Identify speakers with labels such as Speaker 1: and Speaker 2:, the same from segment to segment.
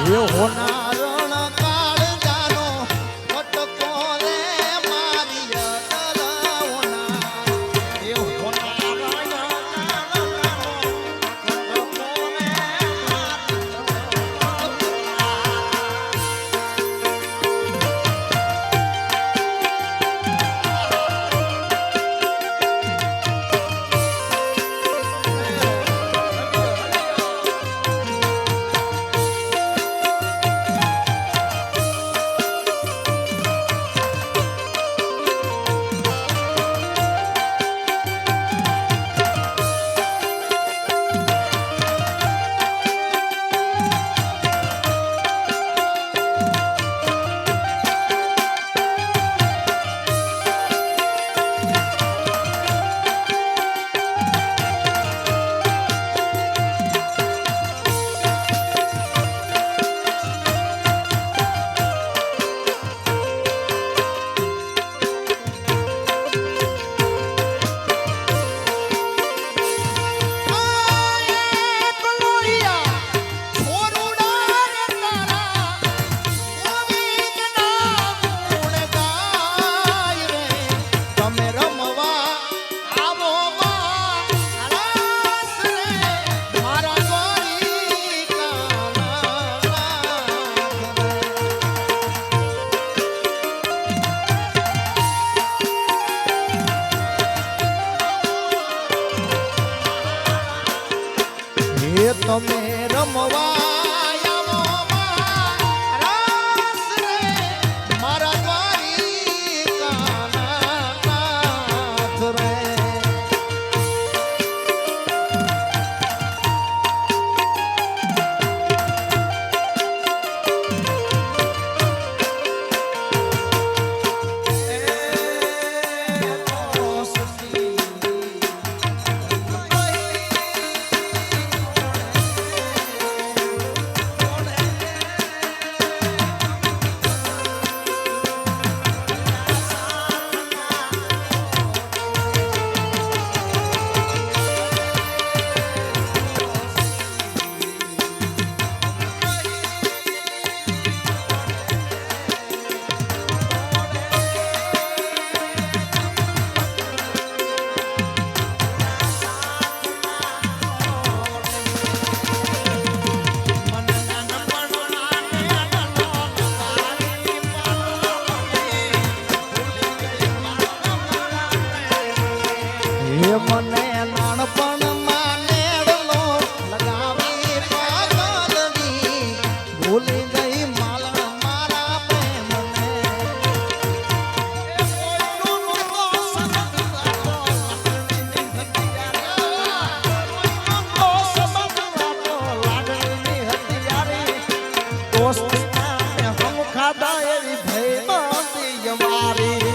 Speaker 1: એ હોનારણ કાળ જાનો ફટકો રે મારી અડલવના એ હોનારણ તમે રમવા આવો રાસ રે મારા દ્વારિકાના નાથ રે મને નાનપણ માં નેડલો લગાવી પાગલની ભૂલી ગઈ માલા મારા પ્રેમને હમ ખાધા એવી ભઈ મારી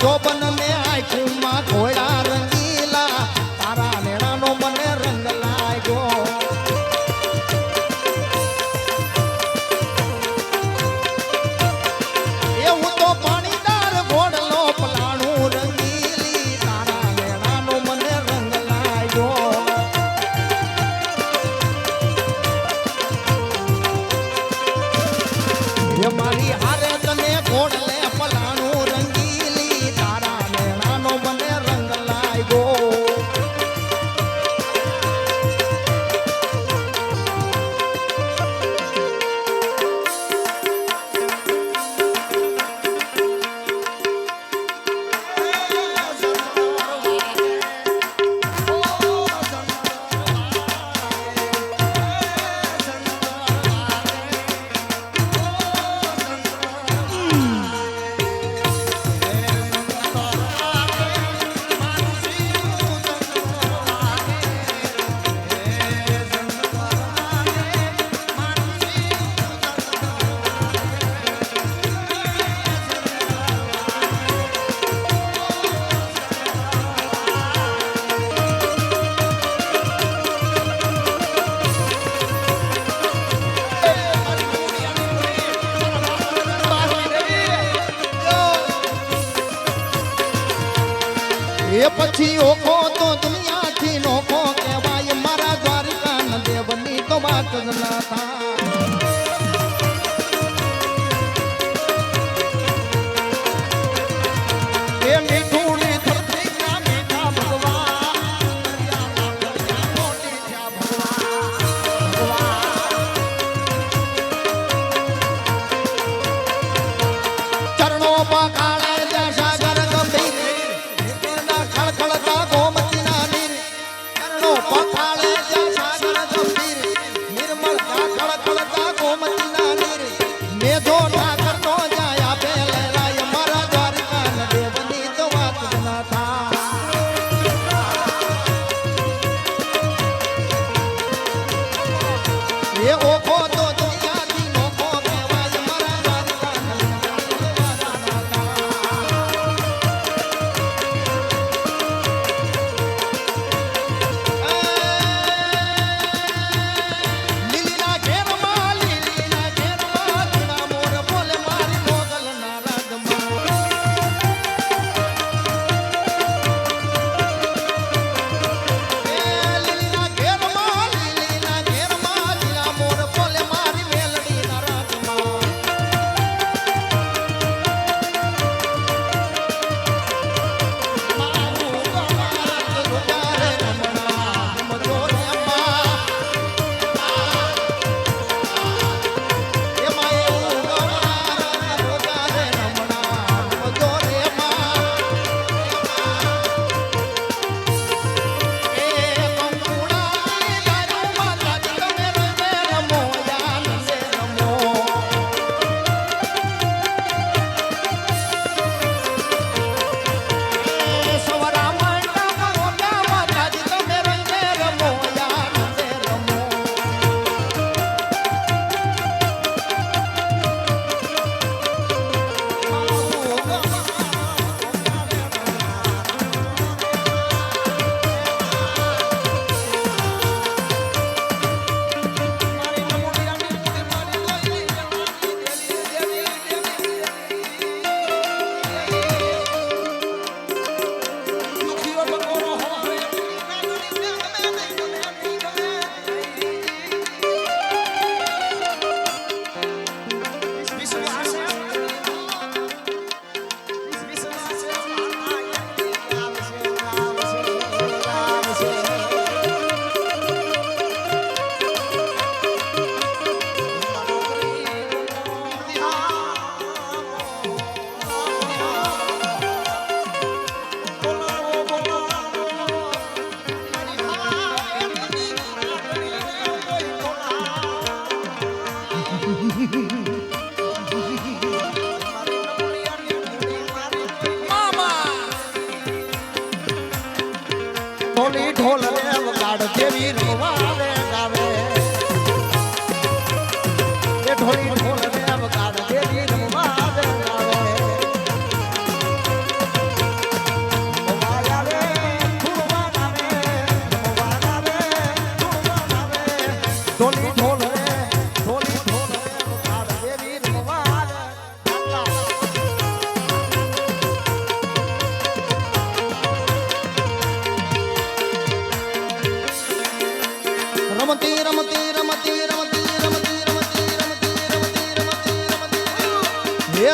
Speaker 1: જોબન ને આંખમાં ઘોડા રંગીલા તારા નેણાનો મને રંગ લાગ્યો એવું તો પાણીદાર ઘોડલો પલાણું રંગીલી તારા નેણાનો મને રંગ લાગ્યો એ મારી હારે તને ઘોડલે પલાણું રંગીલી તારા નેણાનો મને રંગ લાગ્યો એ પછી ઓખો તો દુનિયાથી નોખો કહેવાય મારા દ્વારકા ન દેવની તો વાત જ ના થાય એ મીઠુડી ધરતી ના મીઠા ભગવાન મોટી થયા ભગવાન ચરણો પખાળે જ્યાં સાગર ગંભીર ખળખળતા ગોમતીના નીર ચરણો પખાળે જ્યાં સાગર ગંભીર નિર્મળ ખળખળતા ગોમતીના નીર મેધો ઠાકરનો જાય આપે લેલાય મારા દ્વારકા ન દેવની તો વાત જ ના થાય એ ઓખો તો દુનિયાથી નોખો કહેવાય મારા દ્વારકા ન દેવની તો વાત ના થાય લીલીના ઘેરમાં ઘણા મોર બોલે મારી મોગલના રાજમાં લીલીના ઘેરમાં ઘણા મોર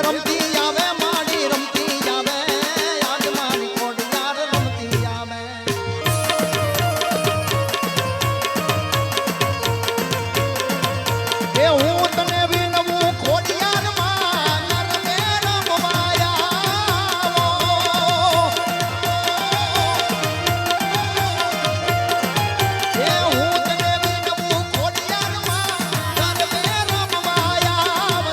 Speaker 1: રમતી આવે માડી રમતી આવે આજ મારી ખોડિયાર રમતી આવે એ હું તને વિનવું ખોડિયાર માં નરમે રમવાયા એ હું તને વિનવું ખોડિયાર માં નરમે રમવાયા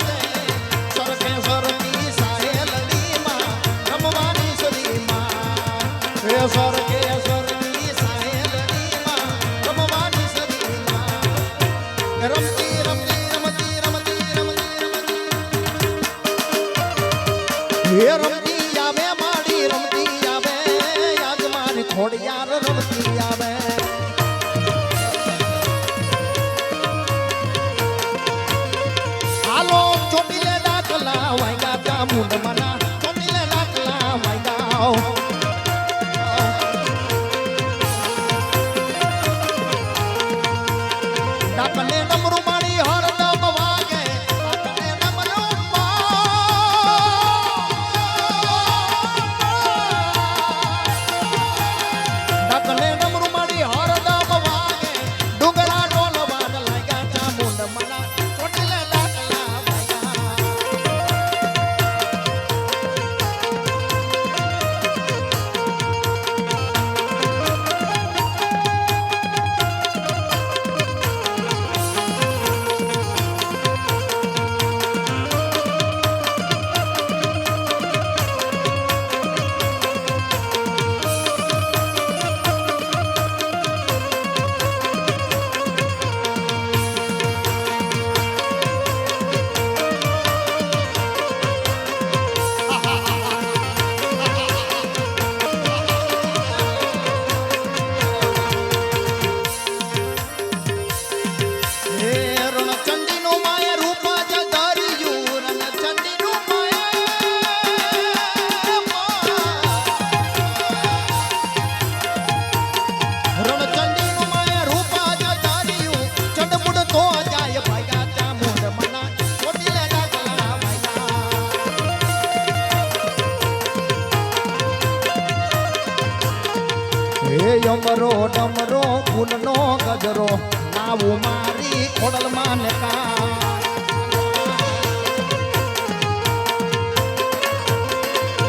Speaker 1: સરકે સરકી સાહેલની માં રમવાની સરી માં એ સરકે સરકી સાહેલની માં રમવાની સરી માં રમતી રમતી રમતી રમતી રમતી હે રમતી આવે માડી રમતી આવે આજ મારી ખોડિયાર રમતી આવે હાલો ચોટીલે ડાકલા વાગ્યા તા મુંડ મના ચોટીલે ડાકલા વાગ્યા ડાકલે ડમરું મારી હરદમ વાગે ડાકલે ડમરું ડાકલે ડમરું મારી હરદમ વાગે ડુગરા ઢોલ વાગ લાગ્યા તા મુંડ મના ચોટીલે ડાકલા વાગ્યા ડમરો ડમરો ફૂલનો ગજરો નાવું મારી ખોડલમાં ને કા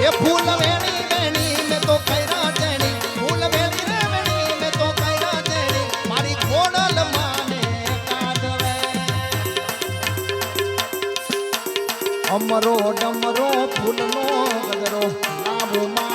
Speaker 1: એ ફૂલ વેણી વેણી મેં તો કૈરા તેણી ફૂલ વેણી રે વેણી મેં તો કૈરા તેણી મારી ખોડલમાં ને કાઢવે અમરો ડમરો ફૂલનો ગજરો નાવું